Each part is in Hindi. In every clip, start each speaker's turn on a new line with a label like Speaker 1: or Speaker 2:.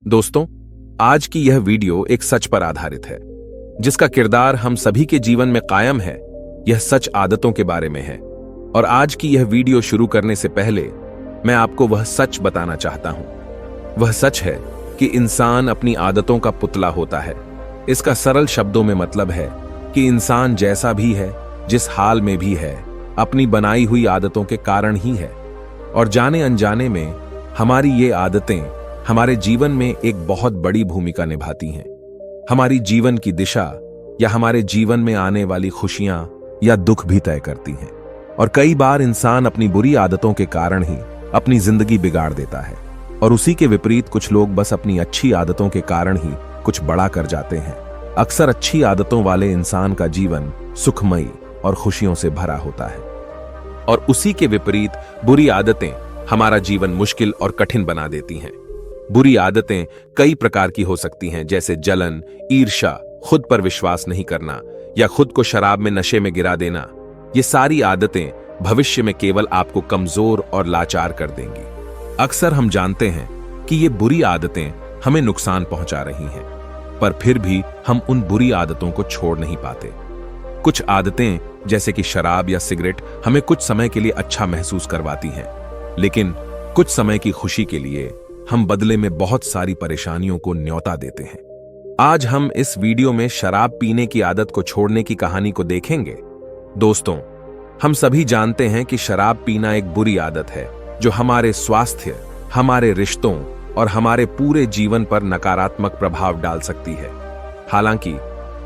Speaker 1: दोस्तों, आज की यह वीडियो एक सच पर आधारित है, जिसका किरदार हम सभी के जीवन में कायम है। यह सच आदतों के बारे में है। और आज की यह वीडियो शुरू करने से पहले मैं आपको वह सच बताना चाहता हूं। वह सच है कि इंसान अपनी आदतों का पुतला होता है। इसका सरल शब्दों में मतलब है कि इंसान जैसा भी है, जिस हाल में भी है, अपनी बनाई हुई आदतों के कारण ही है। और जाने अनजाने में हमारी ये आदतें हमारे जीवन में एक बहुत बड़ी भूमिका निभाती हैं। हमारी जीवन की दिशा या हमारे जीवन में आने वाली खुशियां या दुख भी तय करती हैं। और कई बार इंसान अपनी बुरी आदतों के कारण ही अपनी जिंदगी बिगाड़ देता है। और उसी के विपरीत कुछ लोग बस अपनी अच्छी आदतों के कारण ही कुछ बड़ा कर जाते हैं। अक्सर अच्छी आदतों वाले इंसान का जीवन सुखमयी और खुशियों से भरा होता है, और उसी के विपरीत बुरी आदतें हमारा जीवन मुश्किल और कठिन बना देती हैं। बुरी आदतें कई प्रकार की हो सकती हैं, जैसे जलन, ईर्ष्या, खुद पर विश्वास नहीं करना या खुद को शराब में नशे में गिरा देना। ये सारी आदतें भविष्य में केवल आपको कमजोर और लाचार कर देंगी। अक्सर हम जानते हैं कि ये बुरी आदतें हमें नुकसान पहुंचा रही हैं, पर फिर भी हम उन बुरी आदतों को छोड़ नहीं पाते। कुछ आदतें जैसे कि शराब या सिगरेट हमें कुछ समय के लिए अच्छा महसूस करवाती हैं, लेकिन कुछ समय की खुशी के लिए हम बदले में बहुत सारी परेशानियों को न्योता देते हैं। आज हम इस वीडियो में शराब पीने की आदत को छोड़ने की कहानी को देखेंगे। दोस्तों, हम सभी जानते हैं कि शराब पीना एक बुरी आदत है जो हमारे स्वास्थ्य, हमारे रिश्तों और हमारे पूरे जीवन पर नकारात्मक प्रभाव डाल सकती है। हालांकि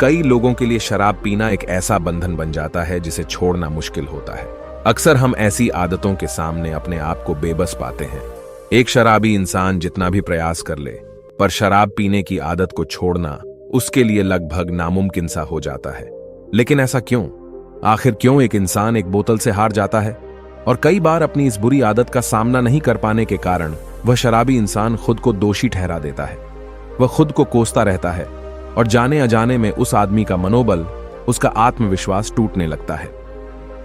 Speaker 1: कई लोगों के लिए शराब पीना एक ऐसा बंधन बन जाता है जिसे छोड़ना मुश्किल होता है। अक्सर हम ऐसी आदतों के सामने अपने आप को बेबस पाते हैं। एक शराबी इंसान जितना भी प्रयास कर ले, पर शराब पीने की आदत को छोड़ना उसके लिए लगभग नामुमकिन सा हो जाता है। लेकिन ऐसा क्यों? आखिर क्यों एक इंसान एक बोतल से हार जाता है? और कई बार अपनी इस बुरी आदत का सामना नहीं कर पाने के कारण वह शराबी इंसान खुद को दोषी ठहरा देता है। वह खुद को कोसता रहता है और जाने अजाने में उस आदमी का मनोबल, उसका आत्मविश्वास टूटने लगता है।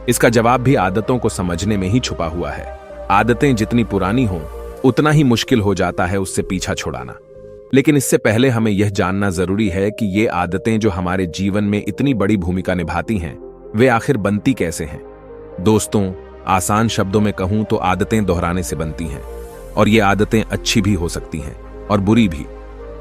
Speaker 1: इसका जवाब भी आदतों को समझने में ही छुपा हुआ है। आदतें जितनी पुरानी हों, उतना ही मुश्किल हो जाता है उससे पीछा छुड़ाना। लेकिन इससे पहले हमें यह जानना जरूरी है कि ये आदतें जो हमारे जीवन में इतनी बड़ी भूमिका निभाती हैं, वे आखिर बनती कैसे हैं। दोस्तों, आसान शब्दों में कहूं तो आदतें दोहराने से बनती हैं, और ये आदतें अच्छी भी हो सकती हैं और बुरी भी।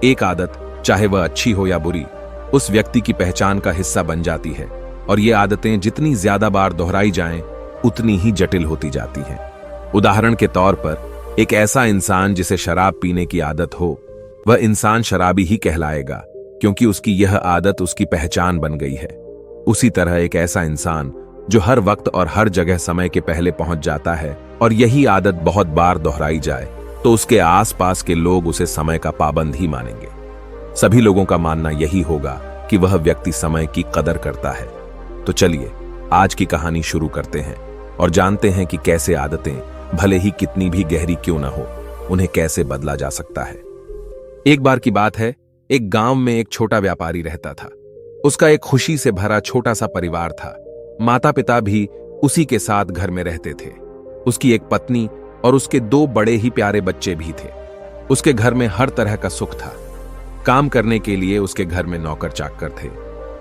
Speaker 1: एक आदत, चाहे वह अच्छी हो या बुरी, उस व्यक्ति की पहचान का हिस्सा बन जाती है, और ये आदतें जितनी ज्यादा बार दोहराई जाएं, उतनी ही जटिल होती जाती हैं। उदाहरण के तौर पर, एक ऐसा इंसान जिसे शराब पीने की आदत हो, वह इंसान शराबी ही कहलाएगा, क्योंकि उसकी यह आदत उसकी पहचान बन गई है। उसी तरह एक ऐसा इंसान जो हर वक्त और हर जगह समय के पहले पहुंच जाता है, और यही आदत बहुत बार दोहराई जाए, तो उसके आसपास के लोग उसे समय का पाबंद ही मानेंगे। सभी लोगों का मानना यही होगा कि वह व्यक्ति समय की कदर करता है। तो चलिए आज की कहानी शुरू करते हैं और जानते हैं कि कैसे आदतें, भले ही कितनी भी गहरी क्यों ना हो, उन्हें कैसे बदला जा सकता है। एक बार की बात है, एक गांव में एक छोटा व्यापारी रहता था। उसका एक खुशी से भरा छोटा सा परिवार था। माता पिता भी उसी के साथ घर में रहते थे। उसकी एक पत्नी और उसके 2 बड़े ही प्यारे बच्चे भी थे। उसके घर में हर तरह का सुख था। काम करने के लिए उसके घर में नौकर चाकर थे।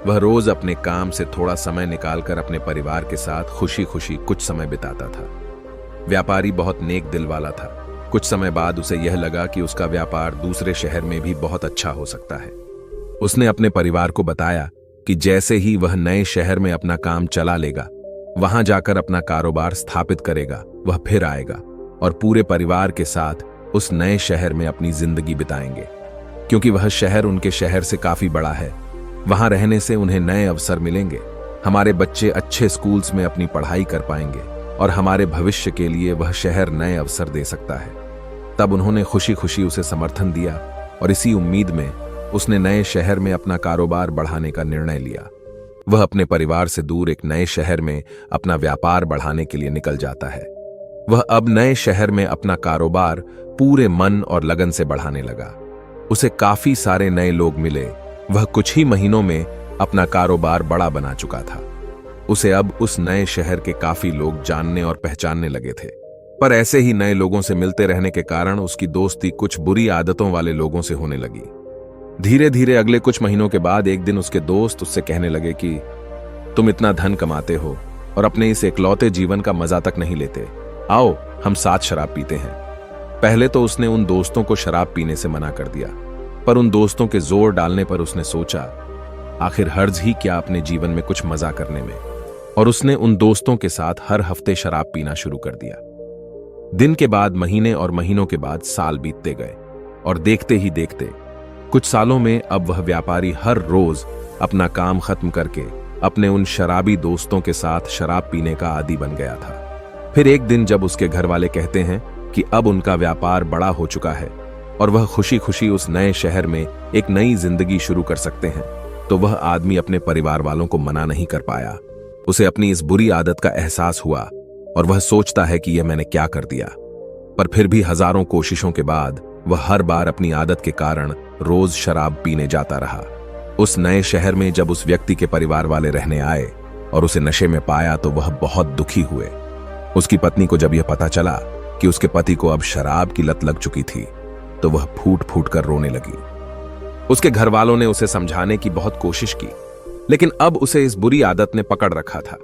Speaker 1: वह रोज अपने काम से थोड़ा समय निकालकर अपने परिवार के साथ खुशी खुशी कुछ समय बिताता था। व्यापारी बहुत नेक दिल वाला था। कुछ समय बाद उसे यह लगा कि उसका व्यापार दूसरे शहर में भी बहुत अच्छा हो सकता है। उसने अपने परिवार को बताया कि जैसे ही वह नए शहर में अपना काम चला लेगा, वहां जाकर अपना कारोबार स्थापित करेगा, वह फिर आएगा और पूरे परिवार के साथ उस नए शहर में अपनी जिंदगी बिताएंगे। क्योंकि वह शहर उनके शहर से काफी बड़ा है, वहां रहने से उन्हें नए अवसर मिलेंगे। हमारे बच्चे अच्छे स्कूल्स में अपनी पढ़ाई कर पाएंगे और हमारे भविष्य के लिए वह शहर नए अवसर दे सकता है। तब उन्होंने खुशी खुशी उसे समर्थन दिया, और इसी उम्मीद में उसने नए शहर में अपना कारोबार बढ़ाने का निर्णय लिया। वह अपने परिवार से दूर एक नए शहर में अपना व्यापार बढ़ाने के लिए निकल जाता है। वह अब नए शहर में अपना कारोबार पूरे मन और लगन से बढ़ाने लगा। उसे काफी सारे नए लोग मिले। वह कुछ ही महीनों में अपना कारोबार बड़ा बना चुका था। उसे अब उस नए शहर के काफी लोग जानने और पहचानने लगे थे। पर ऐसे ही नए लोगों से मिलते रहने के कारण उसकी दोस्ती कुछ बुरी आदतों वाले लोगों से होने लगी। धीरे धीरे अगले कुछ महीनों के बाद एक दिन उसके दोस्त उससे कहने लगे कि तुम इतना धन कमाते हो और अपने इस इकलौते जीवन का मजा तक नहीं लेते, आओ हम साथ शराब पीते हैं। पहले तो उसने उन दोस्तों को शराब पीने से मना कर दिया, पर उन दोस्तों के जोर डालने पर उसने सोचा आखिर हर्ज ही क्या अपने जीवन में कुछ मजा करने में, और उसने उन दोस्तों के साथ हर हफ्ते शराब पीना शुरू कर दिया। दिन के बाद महीने और महीनों के बाद साल बीतते गए और देखते ही देखते कुछ सालों में अब वह व्यापारी हर रोज अपना काम खत्म करके अपने उन शराबी दोस्तों के साथ शराब पीने का आदी बन गया था। फिर एक दिन जब उसके घर वाले कहते हैं कि अब उनका व्यापार बड़ा हो चुका है और वह खुशी खुशी उस नए शहर में एक नई जिंदगी शुरू कर सकते हैं, तो वह आदमी अपने परिवार वालों को मना नहीं कर पाया। उसे अपनी इस बुरी आदत का एहसास हुआ और वह सोचता है कि यह मैंने क्या कर दिया। पर फिर भी हजारों कोशिशों के बाद वह हर बार अपनी आदत के कारण रोज शराब पीने जाता रहा। उस नए शहर में जब उस व्यक्ति के परिवार वाले रहने आए और उसे नशे में पाया तो वह बहुत दुखी हुए। उसकी पत्नी को जब यह पता चला कि उसके पति को अब शराब की लत लग चुकी थी तो वह फूट फूट कर रोने लगी। उसके घर वालों ने उसे समझाने की बहुत कोशिश की, लेकिन अब उसे इस बुरी आदत ने पकड़ रखा था।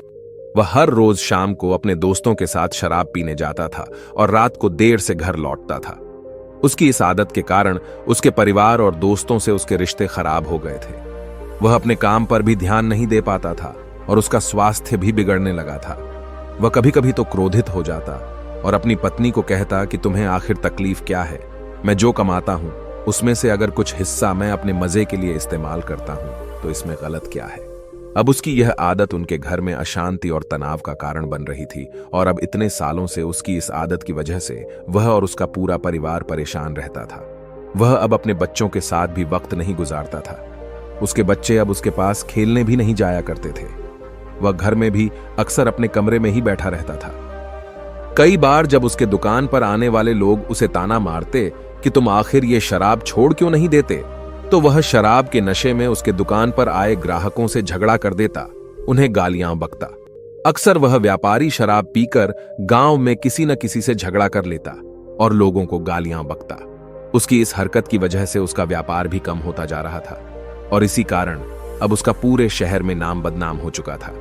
Speaker 1: वह हर रोज शाम को अपने दोस्तों के साथ शराब पीने जाता था और रात को देर से घर लौटता था। उसकी इस आदत के कारण उसके परिवार और दोस्तों से उसके रिश्ते खराब हो गए थे। वह अपने काम पर भी ध्यान नहीं दे पाता था और उसका स्वास्थ्य भी बिगड़ने लगा था। वह कभी कभी तो क्रोधित हो जाता और अपनी पत्नी को कहता कि तुम्हें आखिर तकलीफ क्या है, मैं जो कमाता हूं उसमें से अगर कुछ हिस्सा मैं अपने मजे के लिए इस्तेमाल करता हूं तो इसमें गलत क्या है। अब उसकी यह आदत उनके घर में अशांति और तनाव का कारण बन रही थी और अब इतने सालों से उसकी इस आदत की वजह से वह और उसका पूरा परिवार परेशान रहता था। वह अब अपने बच्चों के साथ भी वक्त नहीं गुजारता था। उसके बच्चे अब उसके पास खेलने भी नहीं जाया करते थे। वह घर में भी अक्सर अपने कमरे में ही बैठा रहता था। कई बार जब उसके दुकान पर आने वाले लोग उसे ताना मारते कि तुम आखिर ये शराब छोड़ क्यों नहीं देते, तो वह शराब के नशे में उसके दुकान पर आए ग्राहकों से झगड़ा कर देता, उन्हें गालियां बकता। अक्सर वह व्यापारी शराब पीकर गांव में किसी न किसी से झगड़ा कर लेता और लोगों को गालियां बकता। उसकी इस हरकत की वजह से उसका व्यापार भी कम होता जा रहा था और इसी कारण अब उसका पूरे शहर में नाम बदनाम हो चुका था।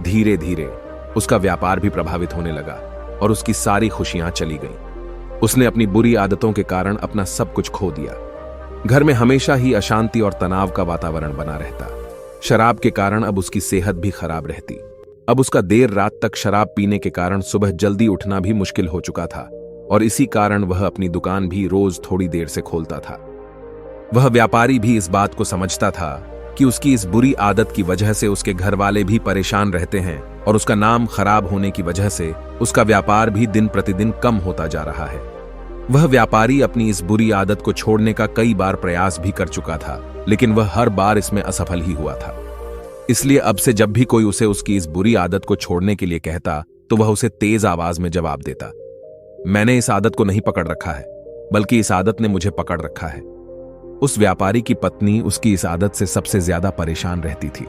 Speaker 1: धीरे धीरे उसका व्यापार भी प्रभावित होने लगा और उसकी सारी खुशियां चली गईं। उसने अपनी बुरी आदतों के कारण अपना सब कुछ खो दिया। घर में हमेशा ही अशांति और तनाव का वातावरण बना रहता। शराब के कारण अब उसकी सेहत भी खराब रहती। अब उसका देर रात तक शराब पीने के कारण सुबह जल्दी उठना भी मुश्किल हो चुका था और इसी कारण वह अपनी दुकान भी रोज थोड़ी देर से खोलता था। वह व्यापारी भी इस बात को समझता था कि उसकी इस बुरी आदत की वजह से उसके घर वाले भी परेशान रहते हैं और उसका नाम खराब होने की वजह से उसका व्यापार भी दिन प्रतिदिन कम होता जा रहा है। वह व्यापारी अपनी इस बुरी आदत को छोड़ने का कई बार प्रयास भी कर चुका था, लेकिन वह हर बार इसमें असफल ही हुआ था। इसलिए अब से जब भी कोई उसे उसकी इस बुरी आदत को छोड़ने के लिए कहता तो वह उसे तेज आवाज में जवाब देता, मैंने इस आदत को नहीं पकड़ रखा है, बल्कि इस आदत ने मुझे पकड़ रखा है। उस व्यापारी की पत्नी उसकी इस आदत से सबसे ज्यादा परेशान रहती थी।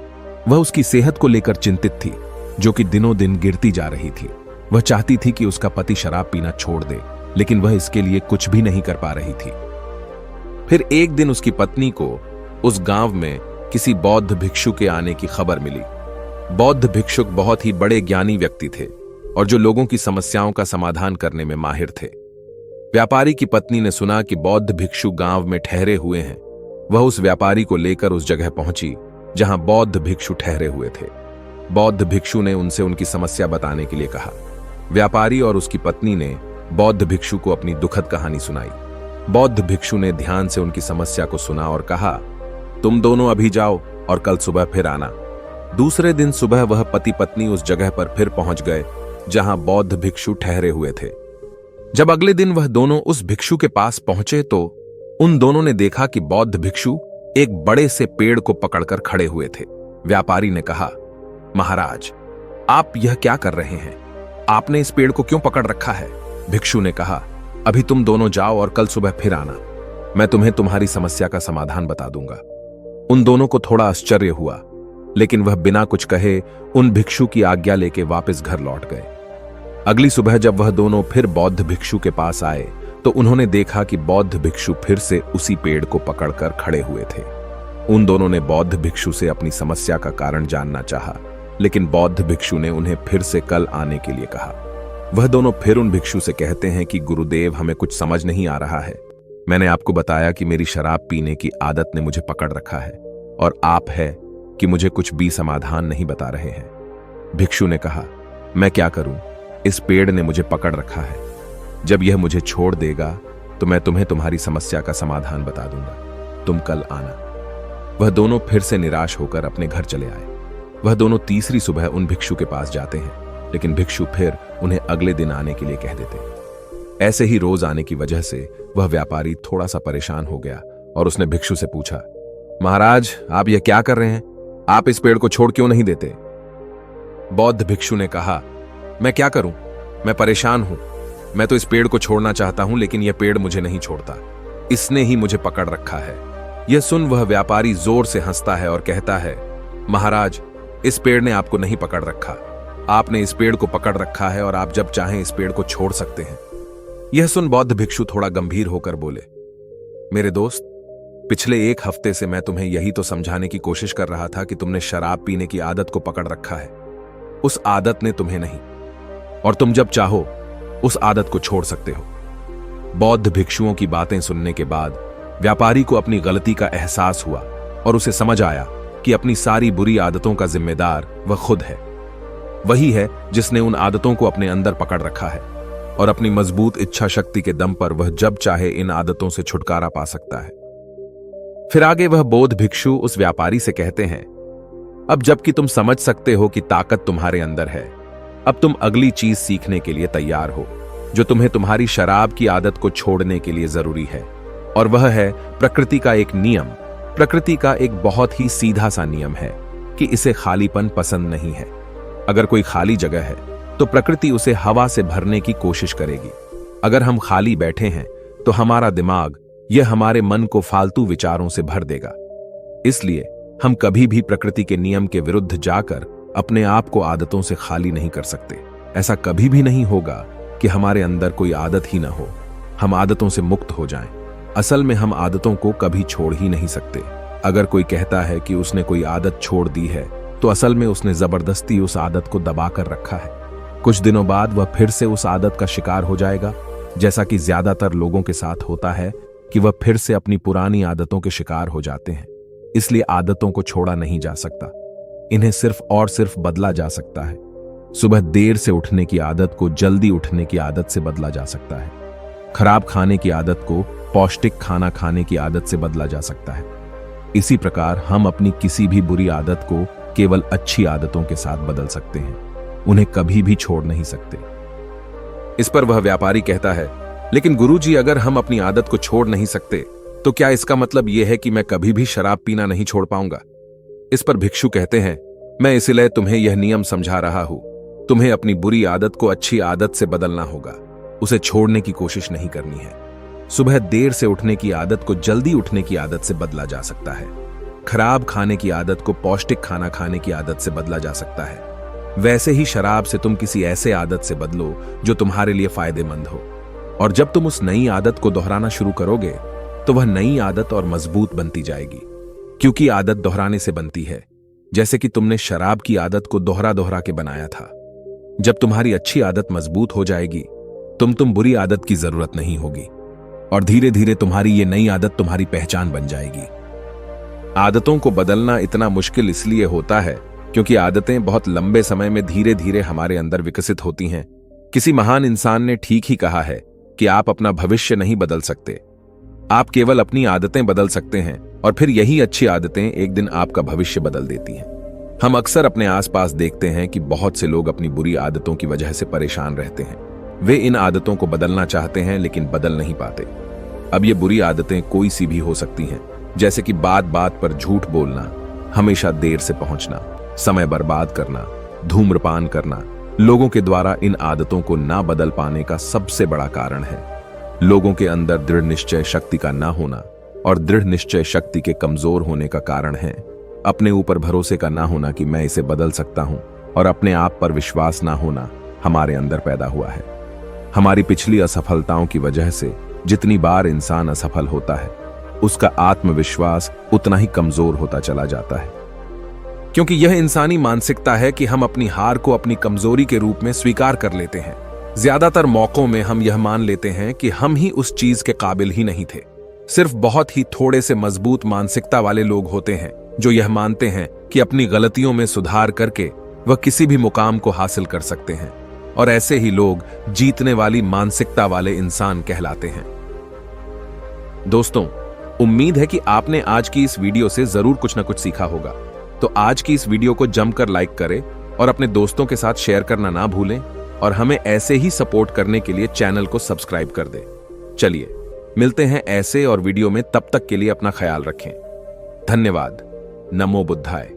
Speaker 1: वह उसकी सेहत को लेकर चिंतित थी, जो कि दिनों दिन गिरती जा रही थी। वह चाहती थी कि उसका पति शराब पीना छोड़ दे, लेकिन वह इसके लिए कुछ भी नहीं कर पा रही थी। फिर एक दिन उसकी पत्नी को उस गांव में किसी बौद्ध भिक्षु के आने की खबर मिली। बौद्ध भिक्षुक बहुत ही बड़े ज्ञानी व्यक्ति थे और जो लोगों की समस्याओं का समाधान करने में माहिर थे। व्यापारी की पत्नी ने सुना कि बौद्ध भिक्षु गांव में ठहरे हुए हैं। वह उस व्यापारी को लेकर उस जगह पहुंची जहां बौद्ध भिक्षु ठहरे हुए थे। बौद्ध भिक्षु ने उनसे उनकी समस्या बताने के लिए कहा। व्यापारी और उसकी पत्नी ने बौद्ध भिक्षु को अपनी दुखद कहानी सुनाई। बौद्ध भिक्षु ने ध्यान से उनकी समस्या को सुना और कहा, तुम दोनों अभी जाओ और कल सुबह फिर आना। दूसरे दिन सुबह वह पति पत्नी उस जगह पर फिर पहुंच गए जहां बौद्ध भिक्षु ठहरे हुए थे। जब अगले दिन वह दोनों उस भिक्षु के पास पहुंचे तो उन दोनों ने देखा कि बौद्ध भिक्षु एक बड़े से पेड़ को पकड़कर खड़े हुए थे। व्यापारी ने कहा, महाराज, आप यह क्या कर रहे हैं? आपने इस पेड़ को क्यों पकड़ रखा है? भिक्षु ने कहा, अभी तुम दोनों जाओ और कल सुबह फिर आना। मैं तुम्हें तुम्हारी समस्या का समाधान बता दूंगा। उन दोनों को थोड़ा आश्चर्य हुआ, लेकिन वह बिना कुछ कहे उन भिक्षु की आज्ञा लेके वापस घर लौट गए। अगली सुबह जब वह दोनों फिर बौद्ध भिक्षु के पास आए तो उन्होंने देखा कि बौद्ध भिक्षु फिर से उसी पेड़ को पकड़कर खड़े हुए थे। उन दोनों ने बौद्ध भिक्षु से अपनी समस्या का कारण जानना चाहा, लेकिन बौद्ध भिक्षु ने उन्हें फिर से कल आने के लिए कहा। वह दोनों फिर उन भिक्षु से कहते हैं कि गुरुदेव, हमें कुछ समझ नहीं आ रहा है। मैंने आपको बताया कि मेरी शराब पीने की आदत ने मुझे पकड़ रखा है और आप है कि मुझे कुछ भी समाधान नहीं बता रहे हैं। भिक्षु ने कहा, मैं क्या करूं, इस पेड़ ने मुझे पकड़ रखा है। जब यह मुझे छोड़ देगा तो मैं तुम्हें तुम्हारी समस्या का समाधान बता दूंगा। तुम कल आना। वह दोनों फिर से निराश होकर अपने घर चले आए। वह दोनों तीसरी सुबह उन भिक्षु के पास जाते हैं, लेकिन भिक्षु फिर उन्हें अगले दिन आने के लिए कह देते। ऐसे ही रोज आने की वजह से वह व्यापारी थोड़ा सा परेशान हो गया और उसने भिक्षु से पूछा, महाराज, आप यह क्या कर रहे हैं? आप इस पेड़ को छोड़ क्यों नहीं देते? बौद्ध भिक्षु ने कहा, मैं क्या करूं, मैं परेशान हूं। मैं तो इस पेड़ को छोड़ना चाहता हूं, लेकिन यह पेड़ मुझे नहीं छोड़ता। इसने ही मुझे पकड़ रखा है। यह सुन वह व्यापारी जोर से हंसता है और कहता है, महाराज, इस पेड़ ने आपको नहीं पकड़ रखा। आपने इस पेड़ को पकड़ रखा है और आप जब चाहें इस पेड़ को छोड़ सकते हैं। यह सुन बौद्ध भिक्षु थोड़ा गंभीर होकर बोले, मेरे दोस्त, पिछले एक हफ्ते से मैं तुम्हें यही तो समझाने की कोशिश कर रहा था कि तुमने शराब पीने की आदत को पकड़ रखा है। उस आदत ने तुम्हें नहीं, और तुम जब चाहो उस आदत को छोड़ सकते हो। बौद्ध भिक्षुओं की बातें सुनने के बाद व्यापारी को अपनी गलती का एहसास हुआ और उसे समझ आया कि अपनी सारी बुरी आदतों का जिम्मेदार वह खुद है। वही है जिसने उन आदतों को अपने अंदर पकड़ रखा है और अपनी मजबूत इच्छा शक्ति के दम पर वह जब चाहे इन आदतों से छुटकारा पा सकता है। फिर आगे वह बौद्ध भिक्षु उस व्यापारी से कहते हैं, अब जबकि तुम समझ सकते हो कि ताकत तुम्हारे अंदर है, अब तुम अगली चीज सीखने के लिए तैयार हो जो तुम्हें तुम्हारी शराब की आदत को छोड़ने के लिए जरूरी है, और वह है प्रकृति का एक नियम। प्रकृति का एक बहुत ही सीधा सा नियम है कि इसे खालीपन पसंद नहीं है। अगर कोई खाली जगह है तो प्रकृति उसे हवा से भरने की कोशिश करेगी। अगर हम खाली बैठे हैं तो हमारा दिमाग यह हमारे मन को फालतू विचारों से भर देगा। इसलिए हम कभी भी प्रकृति के नियम के विरुद्ध जाकर अपने आप को आदतों से खाली नहीं कर सकते। ऐसा कभी भी नहीं होगा कि हमारे अंदर कोई आदत ही ना हो, हम आदतों से मुक्त हो जाएं। असल में हम आदतों को कभी छोड़ ही नहीं सकते। अगर कोई कहता है कि उसने कोई आदत छोड़ दी है तो असल में उसने जबरदस्ती उस आदत को दबाकर रखा है। कुछ दिनों बाद वह फिर से उस आदत का शिकार हो जाएगा, जैसा कि ज्यादातर लोगों के साथ होता है कि वह फिर से अपनी पुरानी आदतों के शिकार हो जाते हैं। इसलिए आदतों को छोड़ा नहीं जा सकता, इन्हें सिर्फ और सिर्फ बदला जा सकता है। सुबह देर से उठने की आदत को जल्दी उठने की आदत से बदला जा सकता है। खराब खाने की आदत को पौष्टिक खाना खाने की आदत से बदला जा सकता है। इसी प्रकार हम अपनी किसी भी बुरी आदत को केवल अच्छी आदतों के साथ बदल सकते हैं, उन्हें कभी भी छोड़ नहीं सकते। इस पर वह व्यापारी कहता है, लेकिन गुरुजी, अगर हम अपनी आदत को छोड़ नहीं सकते तो क्या इसका मतलब यह है कि मैं कभी भी शराब पीना नहीं छोड़ पाऊंगा? इस पर भिक्षु कहते हैं, मैं इसलिए तुम्हें यह नियम समझा रहा हूं। तुम्हें अपनी बुरी आदत को अच्छी आदत से बदलना होगा, उसे छोड़ने की कोशिश नहीं करनी है। सुबह देर से उठने की आदत को जल्दी उठने की आदत से बदला जा सकता है। खराब खाने की आदत को पौष्टिक खाना खाने की आदत से बदला जा सकता है। वैसे ही शराब से तुम किसी ऐसे आदत से बदलो जो तुम्हारे लिए फायदेमंद हो, और जब तुम उस नई आदत को दोहराना शुरू करोगे तो वह नई आदत और मजबूत बनती जाएगी, क्योंकि आदत दोहराने से बनती है। जैसे कि तुमने शराब की आदत को दोहरा दोहरा के बनाया था। जब तुम्हारी अच्छी आदत मजबूत हो जाएगी तुम बुरी आदत की जरूरत नहीं होगी, और धीरे धीरे तुम्हारी ये नई आदत तुम्हारी पहचान बन जाएगी। आदतों को बदलना इतना मुश्किल इसलिए होता है क्योंकि आदतें बहुत लंबे समय में धीरे धीरे हमारे अंदर विकसित होती हैं। किसी महान इंसान ने ठीक ही कहा है कि आप अपना भविष्य नहीं बदल सकते, आप केवल अपनी आदतें बदल सकते हैं, और फिर यही अच्छी आदतें एक दिन आपका भविष्य बदल देती हैं। हम अक्सर अपने आसपास देखते हैं कि बहुत से लोग अपनी बुरी आदतों की वजह से परेशान रहते हैं। वे इन आदतों को बदलना चाहते हैं लेकिन बदल नहीं पाते। अब ये बुरी आदतें कोई सी भी हो सकती हैं, जैसे कि बात बात पर झूठ बोलना, हमेशा देर से पहुंचना, समय बर्बाद करना, धूम्रपान करना। लोगों के द्वारा इन आदतों को ना बदल पाने का सबसे बड़ा कारण है लोगों के अंदर दृढ़ निश्चय शक्ति का ना होना, और दृढ़ निश्चय शक्ति के कमजोर होने का कारण है अपने ऊपर भरोसे का ना होना कि मैं इसे बदल सकता हूं, और अपने आप पर विश्वास ना होना हमारे अंदर पैदा हुआ है। हमारी पिछली असफलताओं की वजह से जितनी बार इंसान असफल होता है, उसका आत्मविश्वास उतना ही कमजोर होता चला जाता है, क्योंकि यह इंसानी मानसिकता है कि हम अपनी हार को अपनी कमजोरी के रूप में स्वीकार कर लेते हैं। ज्यादातर मौकों में हम यह मान लेते हैं कि हम ही उस चीज के काबिल ही नहीं थे। सिर्फ बहुत ही थोड़े से मजबूत मानसिकता वाले लोग होते हैं जो यह मानते हैं कि अपनी गलतियों में सुधार करके वह किसी भी मुकाम को हासिल कर सकते हैं, और ऐसे ही लोग जीतने वाली मानसिकता वाले इंसान कहलाते हैं। दोस्तों, उम्मीद है कि आपने आज की इस वीडियो से जरूर कुछ न कुछ सीखा होगा। तो आज की इस वीडियो को जमकर लाइक करें और अपने दोस्तों के साथ शेयर करना ना भूलें, और हमें ऐसे ही सपोर्ट करने के लिए चैनल को सब्सक्राइब कर दें। चलिए मिलते हैं ऐसे और वीडियो में, तब तक के लिए अपना ख्याल रखें। धन्यवाद। नमो बुद्धाय।